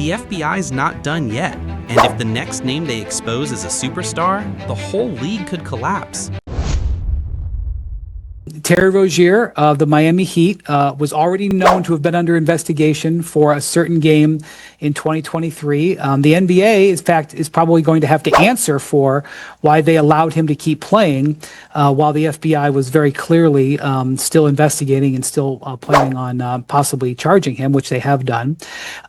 the FBI's not done yet, and if the next name they expose is a superstar, the whole league could collapse. Terry Rozier of the Miami Heat was already known to have been under investigation for a certain game in 2023. The NBA, in fact, is probably going to have to answer for why they allowed him to keep playing while the FBI was very clearly still investigating and still planning on possibly charging him, which they have done.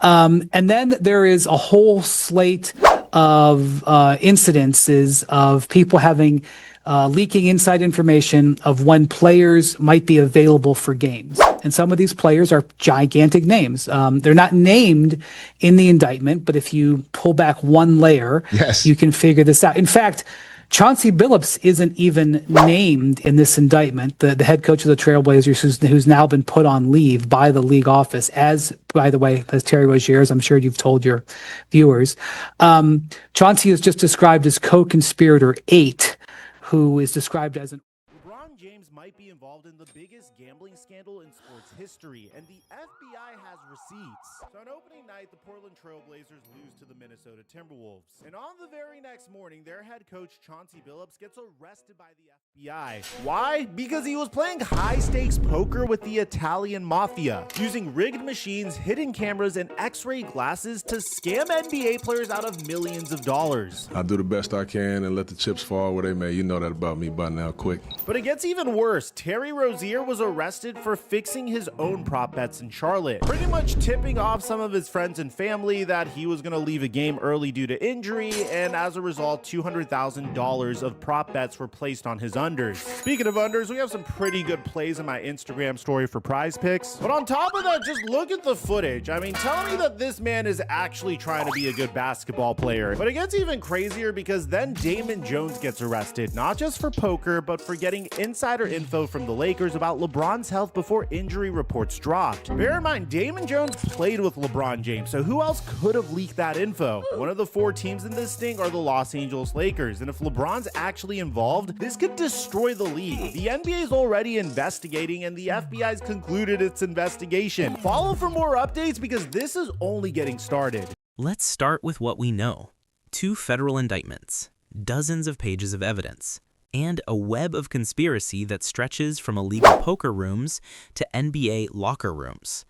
And then there is a whole slate of incidences of people having leaking inside information of when players might be available for games. And some of these players are gigantic names. They're not named in the indictment, but if you pull back one layer, Yes. you can figure this out. In fact, Chauncey Billups isn't even named in this indictment, the head coach of the Trailblazers, who's now been put on leave by the league office, as, by the way, as Terry Rozier, as I'm sure you've told your viewers. Chauncey is just described as co-conspirator 8, who is described as an... LeBron James might be involved in the biggest gambling scandal in sports history, and the FBI has receipts. So on opening night, the Portland Trailblazers lose to the Minnesota Timberwolves. And on the very next morning, their head coach, Chauncey Billups, gets arrested by the FBI. Why? Because he was playing high-stakes poker with the Italian mafia, using rigged machines, hidden cameras, and x-ray glasses to scam NBA players out of millions of dollars. I do the best I can and let the chips fall where they may. You know that about me by now, quick. But it gets even worse. Terry Rozier was arrested for fixing his own prop bets in Charlotte, pretty much tipping off some of his friends and family that he was going to leave a game early due to injury, and as a result, $200,000 of prop bets were placed on his unders. Speaking of unders, we have some pretty good plays in my Instagram story for prize picks. But on top of that, just look at the footage. I mean, tell me that this man is actually trying to be a good basketball player. But it gets even crazier because then Damon Jones gets arrested, not just for poker, but for getting insider info from the Lakers about LeBron's health before injury reports dropped. Bear in mind, Damon Jones played with LeBron James, so who else could have leaked that info? One of the 4 teams in this sting are the Los Angeles Lakers, and if LeBron's actually involved, this could destroy the league. The NBA is already investigating, and the FBI's concluded its investigation. Follow for more updates because this is only getting started. Let's start with what we know. 2 federal indictments, dozens of pages of evidence, and a web of conspiracy that stretches from illegal poker rooms to NBA locker rooms.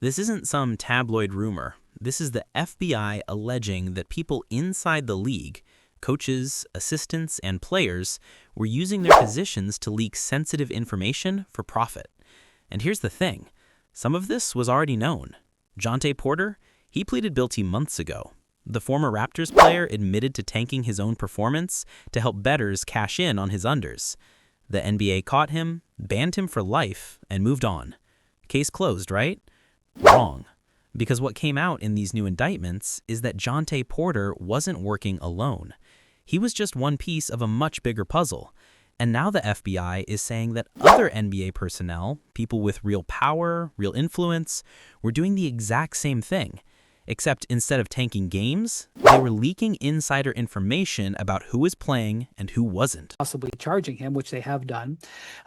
This isn't some tabloid rumor. This is the FBI alleging that people inside the league, coaches, assistants, and players, were using their positions to leak sensitive information for profit. And here's the thing. Some of this was already known. Jontay Porter, he pleaded guilty months ago. The former Raptors player admitted to tanking his own performance to help bettors cash in on his unders. The NBA caught him, banned him for life, and moved on. Case closed, right? Wrong. Because what came out in these new indictments is that Jontay Porter wasn't working alone. He was just one piece of a much bigger puzzle. And now the FBI is saying that other NBA personnel, people with real power, real influence, were doing the exact same thing. Except instead of tanking games, they were leaking insider information about who was playing and who wasn't. Possibly charging him, which they have done.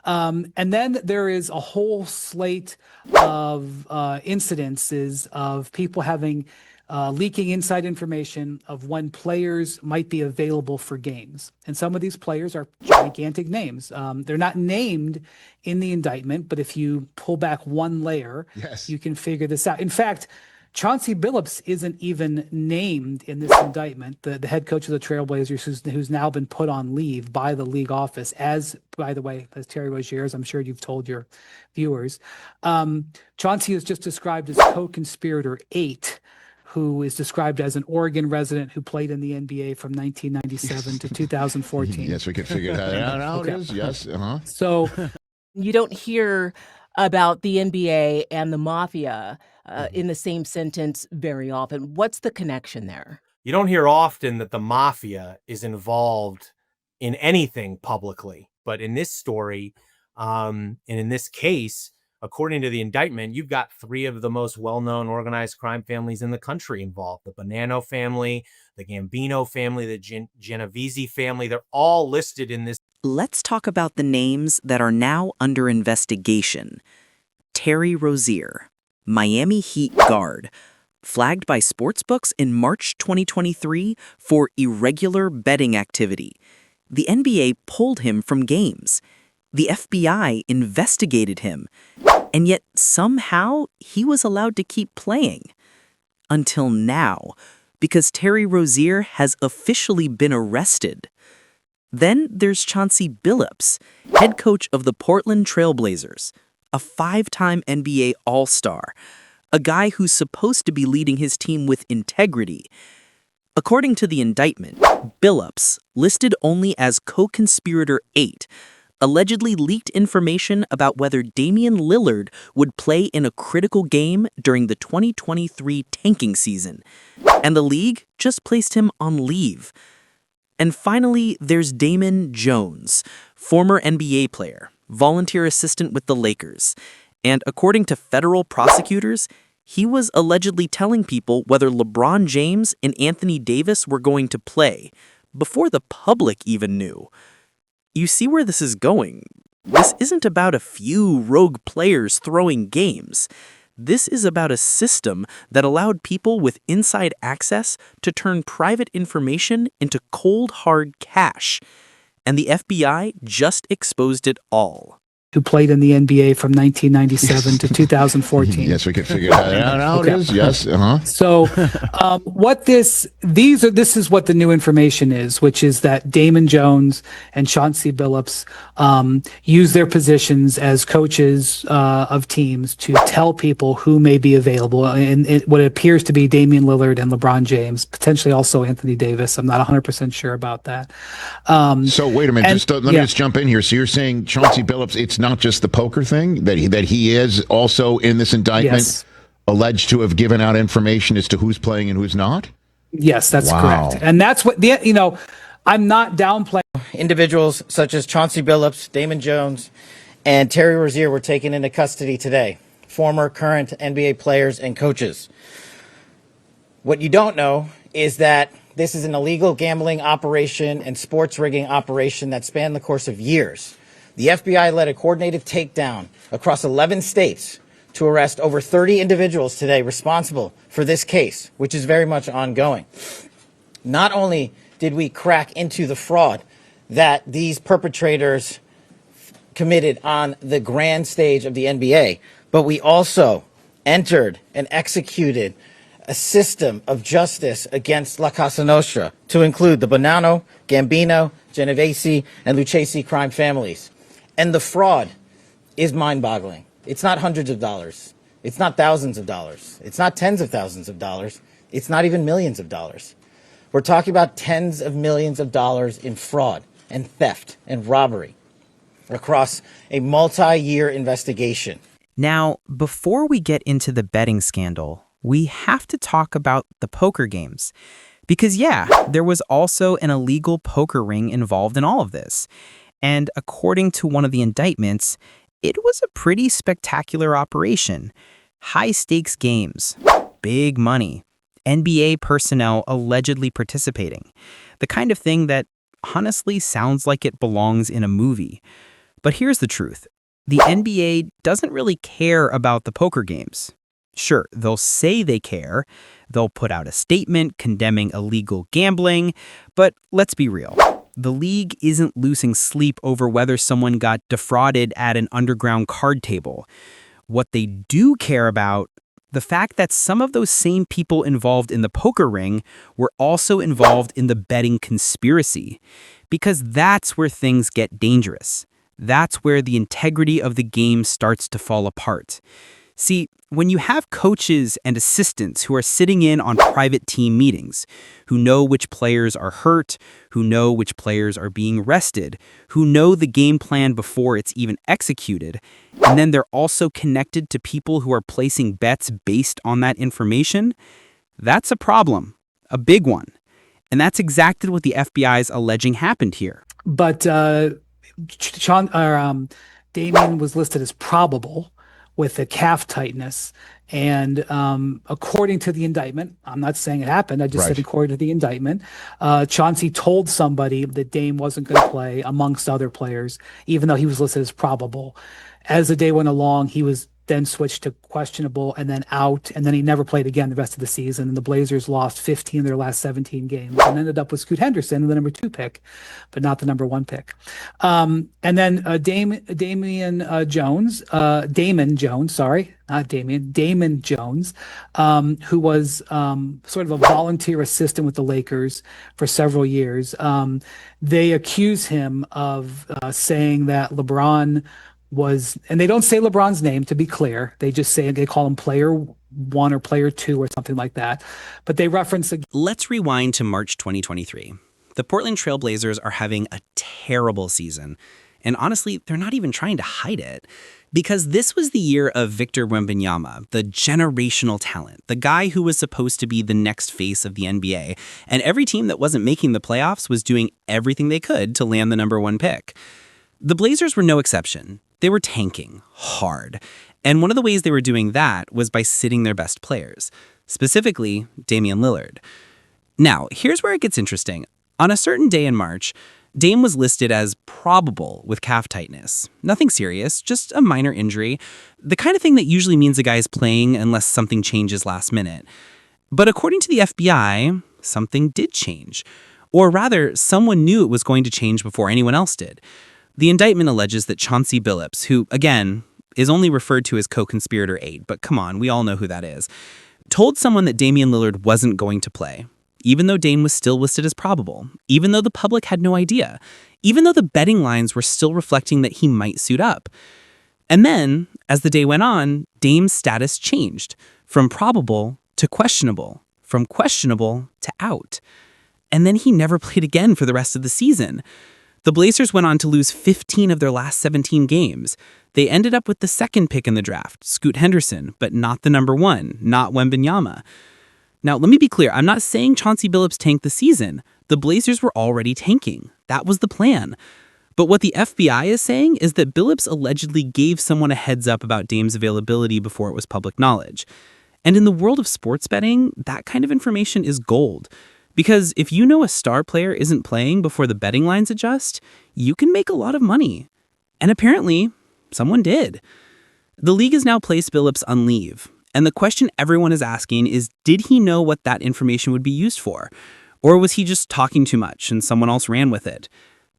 And then there is a whole slate of incidences of people having leaking inside information of when players might be available for games. And some of these players are gigantic names. They're not named in the indictment, but if you pull back one layer, Yes. you can figure this out. In fact, Chauncey Billups isn't even named in this indictment, the head coach of the Trailblazers, who's now been put on leave by the league office, as, by the way, as Terry Rozier, as I'm sure you've told your viewers. Chauncey is just described as co-conspirator 8, who is described as an Oregon resident who played in the NBA from 1997 to 2014. Yes, we can figure that out. Okay. It is. Yes. Uh-huh. So You don't hear about the NBA and the mafia in the same sentence very often. What's the connection there? You don't hear often that the mafia is involved in anything publicly. But in this story, and in this case, according to the indictment, you've got 3 of the most well-known organized crime families in the country involved. The Bonanno family, the Gambino family, the Genovese family. They're all listed in this. Let's talk about the names that are now under investigation. Terry Rozier, Miami Heat guard, flagged by sportsbooks in March 2023 for irregular betting activity. The NBA pulled him from games. The FBI investigated him. And yet, somehow, he was allowed to keep playing. Until now, because Terry Rozier has officially been arrested. Then there's Chauncey Billups, head coach of the Portland Trail Blazers, a 5-time NBA All-Star, a guy who's supposed to be leading his team with integrity. According to the indictment, Billups, listed only as co-conspirator 8, allegedly leaked information about whether Damian Lillard would play in a critical game during the 2023 tanking season, and the league just placed him on leave. And finally, there's Damon Jones, former NBA player, volunteer assistant with the Lakers, and according to federal prosecutors, he was allegedly telling people whether LeBron James and Anthony Davis were going to play, before the public even knew. You see where this is going. This isn't about a few rogue players throwing games. This is about a system that allowed people with inside access to turn private information into cold, hard cash. And the FBI just exposed it all. Who played in the NBA from 1997 to 2014. Yes, we can figure that out. Now Okay. it is. Yes. Uh-huh. So, this is what the new information is, which is that Damon Jones and Chauncey Billups use their positions as coaches of teams to tell people who may be available, and what appears to be Damian Lillard and LeBron James, potentially also Anthony Davis. I'm not 100% sure about that. So wait a minute. and- Let me just jump in here. So you're saying Chauncey Billups, it's not just the poker thing, that he is also in this indictment Yes. alleged to have given out information as to who's playing and who's not? Yes, that's Wow. correct. And that's what I'm not downplaying. Individuals such as Chauncey Billups, Damon Jones, and Terry Rozier were taken into custody today. Former, current NBA players and coaches. What you don't know is that this is an illegal gambling operation and sports rigging operation that spanned the course of years. The FBI led a coordinated takedown across 11 states to arrest over 30 individuals today responsible for this case, which is very much ongoing. Not only did we crack into the fraud that these perpetrators committed on the grand stage of the NBA, but we also entered and executed a system of justice against La Casa Nostra to include the Bonanno, Gambino, Genovese, and Lucchese crime families. And the fraud is mind-boggling. It's not hundreds of dollars. It's not thousands of dollars. It's not tens of thousands of dollars. It's not even millions of dollars. We're talking about tens of millions of dollars in fraud and theft and robbery across a multi-year investigation. Now, before we get into the betting scandal, we have to talk about the poker games. Because yeah, there was also an illegal poker ring involved in all of this. And according to one of the indictments, it was a pretty spectacular operation. High-stakes games, big money, NBA personnel allegedly participating. The kind of thing that honestly sounds like it belongs in a movie. But here's the truth. The NBA doesn't really care about the poker games. Sure, they'll say they care. They'll put out a statement condemning illegal gambling. But let's be real. The league isn't losing sleep over whether someone got defrauded at an underground card table. What they do care about, the fact that some of those same people involved in the poker ring were also involved in the betting conspiracy. Because that's where things get dangerous. That's where the integrity of the game starts to fall apart. See, when you have coaches and assistants who are sitting in on private team meetings, who know which players are hurt, who know which players are being rested, who know the game plan before it's even executed, and then they're also connected to people who are placing bets based on that information, that's a problem, a big one. And that's exactly what the FBI is alleging happened here. But Damien was listed as probable with a calf tightness. And according to the indictment, I'm not saying it happened, I just said Right. according to the indictment, Chauncey told somebody that Dame wasn't going to play amongst other players, even though he was listed as probable. As the day went along, he was then switched to questionable and then out, and then he never played again the rest of the season. And the Blazers lost 15 of their last 17 games and ended up with Scoot Henderson, the number 2 pick, but not the number 1 pick. And then Damon Jones, who was sort of a volunteer assistant with the Lakers for several years. They accuse him of saying that LeBron was, and they don't say LeBron's name, to be clear. They just say, they call him player 1 or player 2 or something like that. But they reference Let's rewind to March 2023. The Portland Trail Blazers are having a terrible season. And honestly, they're not even trying to hide it. Because this was the year of Victor Wembanyama, the generational talent, the guy who was supposed to be the next face of the NBA. And every team that wasn't making the playoffs was doing everything they could to land the number 1 pick. The Blazers were no exception. They were tanking hard. And one of the ways they were doing that was by sitting their best players, specifically Damian Lillard. Now, here's where it gets interesting. On a certain day in March, Dame was listed as probable with calf tightness. Nothing serious, just a minor injury, the kind of thing that usually means a guy is playing unless something changes last minute. But according to the FBI, something did change. Or rather, someone knew it was going to change before anyone else did. The indictment alleges that Chauncey Billups, who, again, is only referred to as co-conspirator 8, but come on, we all know who that is, told someone that Damian Lillard wasn't going to play, even though Dame was still listed as probable, even though the public had no idea, even though the betting lines were still reflecting that he might suit up. And then, as the day went on, Dame's status changed from probable to questionable, from questionable to out. And then he never played again for the rest of the season. The Blazers went on to lose 15 of their last 17 games. They ended up with the 2nd pick in the draft, Scoot Henderson, but not the number 1, not Wembanyama. Now, let me be clear. I'm not saying Chauncey Billups tanked the season. The Blazers were already tanking. That was the plan. But what the FBI is saying is that Billups allegedly gave someone a heads up about Dame's availability before it was public knowledge. And in the world of sports betting, that kind of information is gold. Because if you know a star player isn't playing before the betting lines adjust, you can make a lot of money. And apparently, someone did. The league has now placed Billups on leave. And the question everyone is asking is, did he know what that information would be used for? Or was he just talking too much and someone else ran with it?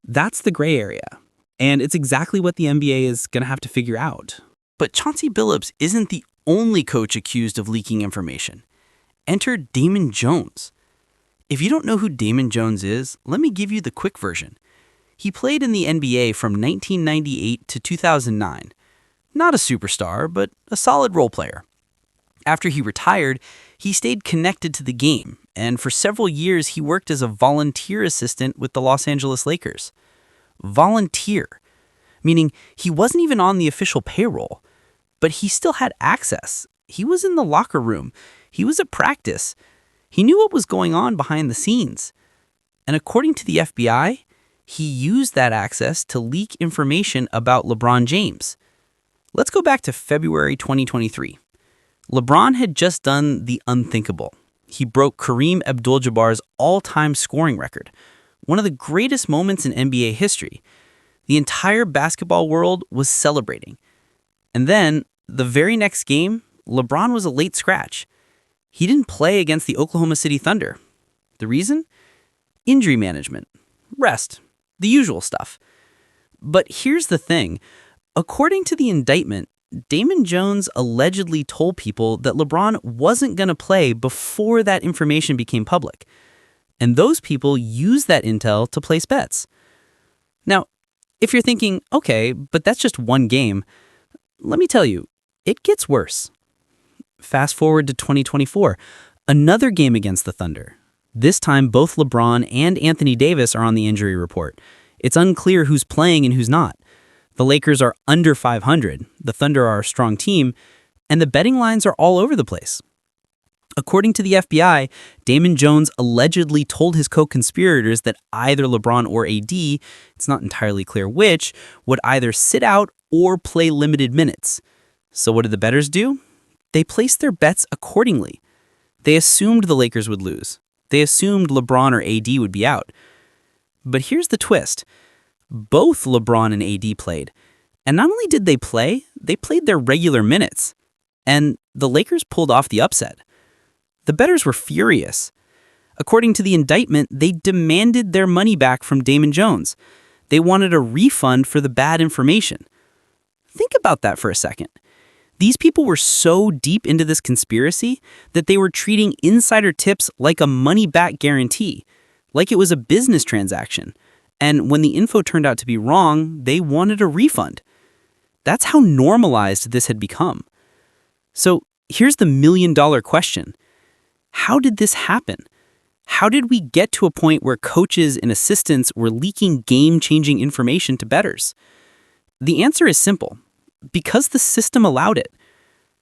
That's the gray area. And it's exactly what the NBA is going to have to figure out. But Chauncey Billups isn't the only coach accused of leaking information. Enter Damon Jones. If you don't know who Damon Jones is, let me give you the quick version. He played in the NBA from 1998 to 2009. Not a superstar, but a solid role player. After he retired, he stayed connected to the game, and for several years he worked as a volunteer assistant with the Los Angeles Lakers. Volunteer, meaning he wasn't even on the official payroll, but he still had access. He was in the locker room. He was at practice. He knew what was going on behind the scenes. And according to the FBI, he used that access to leak information about LeBron James. Let's go back to February 2023. LeBron had just done the unthinkable. He broke Kareem Abdul-Jabbar's all-time scoring record, one of the greatest moments in NBA history. The entire basketball world was celebrating. And then, the very next game, LeBron was a late scratch. He didn't play against the Oklahoma City Thunder. The reason? Injury management, rest, the usual stuff. But here's the thing. According to the indictment, Damon Jones allegedly told people that LeBron wasn't going to play before that information became public. And those people used that intel to place bets. Now, if you're thinking, okay, but that's just one game, let me tell you, it gets worse. Fast forward to 2024, another game against the Thunder. This time, both LeBron and Anthony Davis are on the injury report. It's unclear who's playing and who's not. The Lakers are under 500, the Thunder are a strong team, and the betting lines are all over the place. According to the FBI, Damon Jones allegedly told his co-conspirators that either LeBron or AD, it's not entirely clear which, would either sit out or play limited minutes. So what did the bettors do? They placed their bets accordingly. They assumed the Lakers would lose. They assumed LeBron or AD would be out. But here's the twist. Both LeBron and AD played, And not only did they played their regular minutes. And the Lakers pulled off the upset. The bettors were furious. According to the indictment, they demanded their money back from Damon Jones. They wanted a refund for the bad information. Think about that for a second. These people were so deep into this conspiracy that they were treating insider tips like a money-back guarantee, like it was a business transaction. And when the info turned out to be wrong, they wanted a refund. That's how normalized this had become. So here's the million-dollar question. How did this happen? How did we get to a point where coaches and assistants were leaking game-changing information to bettors? The answer is simple. Because the system allowed it.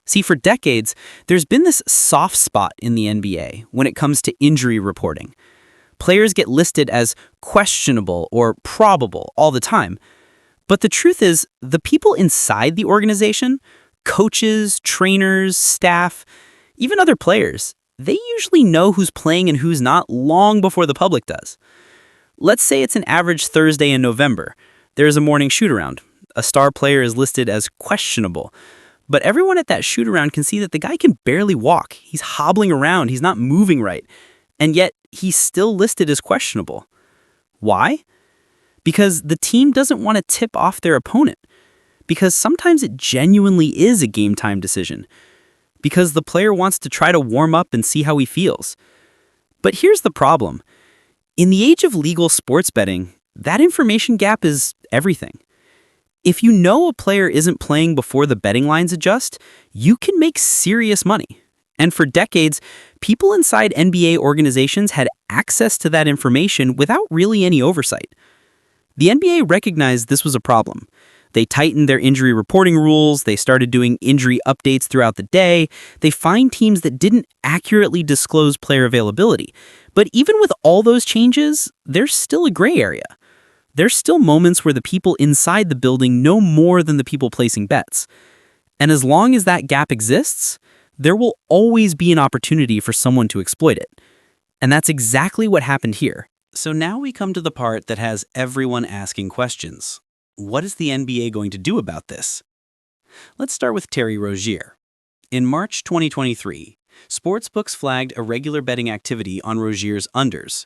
See, for decades, there's been this soft spot in the NBA when it comes to injury reporting. Players get listed as questionable or probable all the time. But the truth is, the people inside the organization, coaches, trainers, staff, even other players, they usually know who's playing and who's not long before the public does. Let's say it's an average Thursday in November. There's a morning shoot-around. A star player is listed as questionable. But everyone at that shoot-around can see that the guy can barely walk. He's hobbling around. He's not moving right. And yet, he's still listed as questionable. Why? Because the team doesn't want to tip off their opponent. Because sometimes it genuinely is a game-time decision. Because the player wants to try to warm up and see how he feels. But here's the problem. In the age of legal sports betting, that information gap is everything. If you know a player isn't playing before the betting lines adjust, you can make serious money. And for decades, people inside NBA organizations had access to that information without really any oversight. The NBA recognized this was a problem. They tightened their injury reporting rules, they started doing injury updates throughout the day, they fined teams that didn't accurately disclose player availability. But even with all those changes, there's still a gray area. There's still moments where the people inside the building know more than the people placing bets. And as long as that gap exists, there will always be an opportunity for someone to exploit it. And that's exactly what happened here. So now we come to the part that has everyone asking questions. What is the NBA going to do about this? Let's start with Terry Rozier. In March 2023, sportsbooks flagged irregular betting activity on Rozier's unders.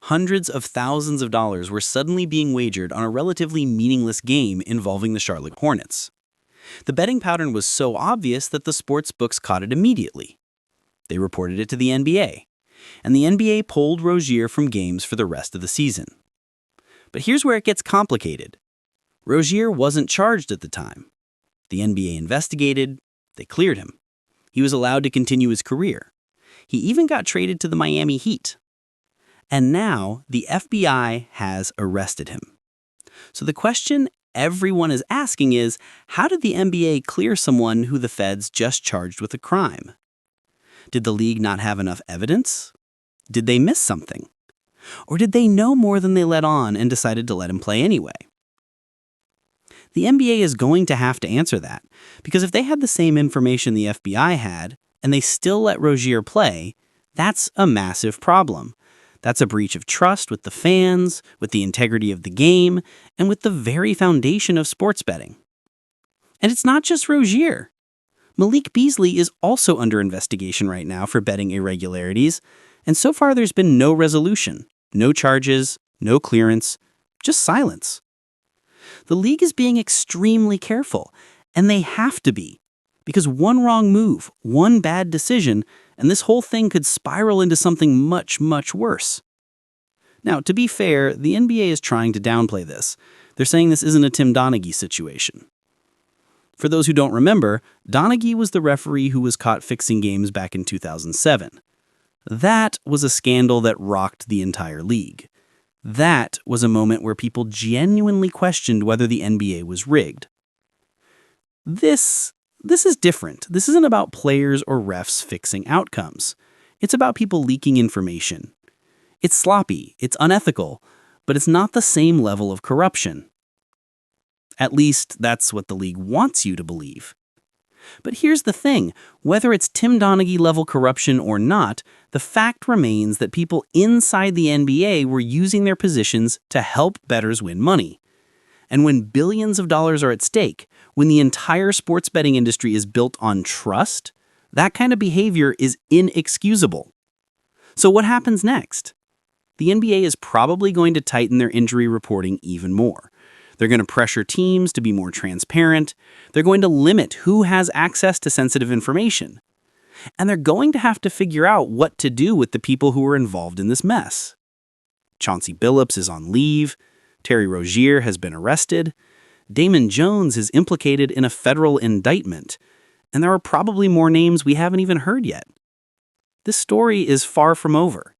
Hundreds of thousands of dollars were suddenly being wagered on a relatively meaningless game involving the Charlotte Hornets. The betting pattern was so obvious that the sportsbooks caught it immediately. They reported it to the NBA, and the NBA pulled Rozier from games for the rest of the season. But here's where it gets complicated. Rozier wasn't charged at the time. The NBA investigated, they cleared him. He was allowed to continue his career. He even got traded to the Miami Heat. And now the FBI has arrested him. So the question everyone is asking is, how did the NBA clear someone who the feds just charged with a crime? Did the league not have enough evidence? Did they miss something? Or did they know more than they let on and decided to let him play anyway? The NBA is going to have to answer that, because if they had the same information the FBI had, and they still let Rozier play, that's a massive problem. That's a breach of trust with the fans, with the integrity of the game, and with the very foundation of sports betting. And it's not just Rozier. Malik Beasley is also under investigation right now for betting irregularities, and so far there's been no resolution, no charges, no clearance, just silence. The league is being extremely careful, and they have to be, because one wrong move, one bad decision, and this whole thing could spiral into something much, much worse. Now, to be fair, the NBA is trying to downplay this. They're saying this isn't a Tim Donaghy situation. For those who don't remember, Donaghy was the referee who was caught fixing games back in 2007. That was a scandal that rocked the entire league. That was a moment where people genuinely questioned whether the NBA was rigged. This is different. This isn't about players or refs fixing outcomes. It's about people leaking information. It's sloppy, it's unethical, but it's not the same level of corruption. At least, that's what the league wants you to believe. But here's the thing, whether it's Tim Donaghy level corruption or not, the fact remains that people inside the NBA were using their positions to help bettors win money. And when billions of dollars are at stake, when the entire sports betting industry is built on trust, that kind of behavior is inexcusable. So what happens next? The NBA is probably going to tighten their injury reporting even more. They're going to pressure teams to be more transparent. They're going to limit who has access to sensitive information. And they're going to have to figure out what to do with the people who are involved in this mess. Chauncey Billups is on leave. Terry Rozier has been arrested. Damon Jones is implicated in a federal indictment. And there are probably more names we haven't even heard yet. This story is far from over.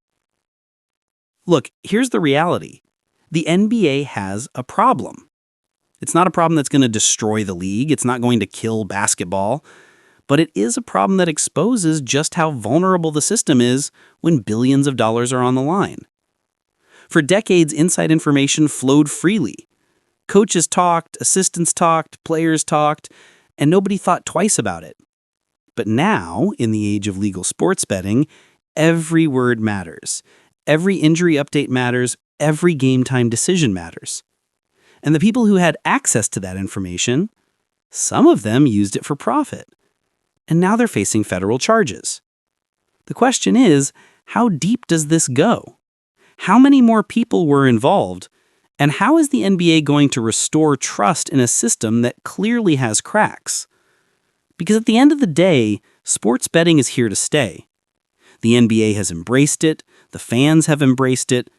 Look, here's the reality. The NBA has a problem. It's not a problem that's going to destroy the league. It's not going to kill basketball. But it is a problem that exposes just how vulnerable the system is when billions of dollars are on the line. For decades, inside information flowed freely. Coaches talked, assistants talked, players talked, and nobody thought twice about it. But now, in the age of legal sports betting, every word matters. Every injury update matters. Every game time decision matters. And the people who had access to that information, some of them used it for profit. And now they're facing federal charges. The question is, how deep does this go? How many more people were involved? And how is the NBA going to restore trust in a system that clearly has cracks? Because at the end of the day, sports betting is here to stay. The NBA has embraced it, the fans have embraced it,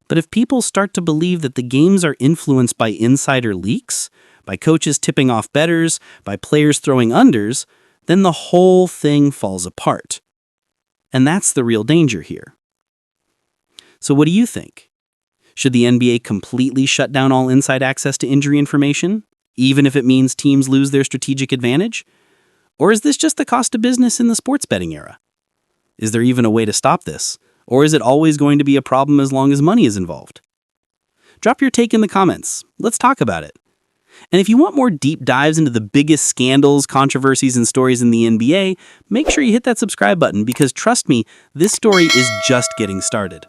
but if people start to believe that the games are influenced by insider leaks, by coaches tipping off bettors, by players throwing unders, then the whole thing falls apart. And that's the real danger here. So what do you think? Should the NBA completely shut down all inside access to injury information, even if it means teams lose their strategic advantage? Or is this just the cost of business in the sports betting era? Is there even a way to stop this? Or is it always going to be a problem as long as money is involved? Drop your take in the comments. Let's talk about it. And if you want more deep dives into the biggest scandals, controversies, and stories in the NBA, make sure you hit that subscribe button because trust me, this story is just getting started.